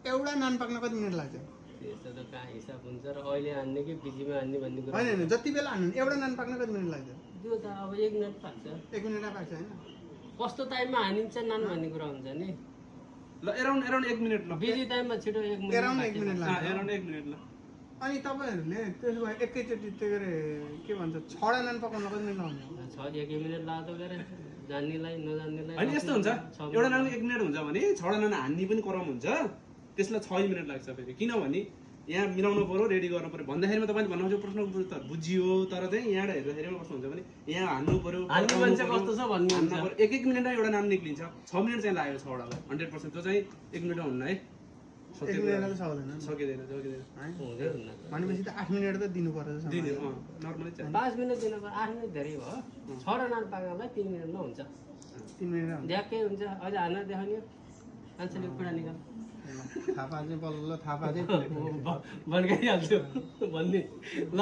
एउटा नान पाक्न कति मिनट लाग्छ? त्यसो त कहाँ हिसाब हुन्छ र अहिले हान्ने कि बिजीमा हान्ने भन्ने कुरा होइन जति बेला हान्नु एउटा नान पाक्न कति मिनट लाग्छ? त्यो त अब 1 मिनेट पाक्छ 1 मिनटमा पाक्छ होइन? कस्तो टाइममा हानिन्छ नान भन्ने कुरा हुन्छ नि ल अराउन्ड 1 मिनेट ल बिजी टाइममा छिटो 1 मिनेट अराउन्ड 1 मिनट लाग्छ। अराउन्ड 1 मिनेट ल अनि तपाईँहरूले त्यसो भए एकैचोटि त्यो के अरे के भन्छ 6वटा नान पकाउन कति मिनट लाग्छ? 1 मिनेट लाग्दो गरे जान्नेलाई नजान्नेलाई होइन यस्तो हुन्छ एउटा नान 1 मिनेट हुन्छ भने 6वटा नान हान्ने पनि क्रम हुन्छ त्यसलाई 6 मिनेट लाग्छ फेरि किनभने यहाँ मिलाउनु पर्यो रेडी गर्नु पर्यो भन्दाखेरिमा तपाईँले भन्नुहुन्छ प्रश्नको उत्तर बुझियो तर चाहिँ यहाँ हेरेरमा कस्तो हुन्छ भने यहाँ हान्नु पर्यो हान्ने मान्छे कस्तो छ भन्ने हुन्छ 1 मिनेटमा एउटा नाम निक्लिन्छ 6 मिनेट चाहिँ लाग्यो 6वटालाई 100% त्यो चाहिँ 1 मिनेटमा हुन्न है 1 मिनटमा त सकिँदैन सकिँदैन हुँदै हुन्न भनेपछि त 8 मिनट त दिनु पर्छ दिने नर्मली चाहिँ 5 मिनेट दिनु पर्यो 8 मिनेट धेरै भयो 6वटा नान पाक्नलाई 3 मिनेटमा हुन्छ 3 मिनट ड्याक्कै हुन्छ अहिले हान्न देखाउने मान्छेले कुरा निकाल थापा चाहिँ बल्ल थापा चाहिँ भन्काइहाल्छु भन्ने ल